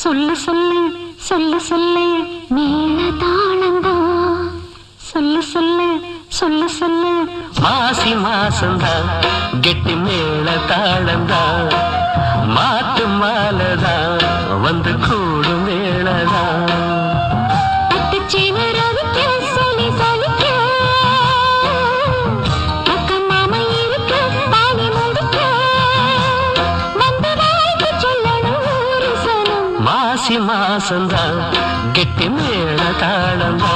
சொல்லு சொல்லு சொல்லு சொல்லு மேல தாளந்தா சொல்லு சொல்லு சொல்லு சொல்லு மாசி மாசந்தா கெட்டி மேல தாளந்தா மாட்டு மாலதா வந்து கூடும் வேளதா மாசி மாசந்தா கெட்டி மேல தாளந்தா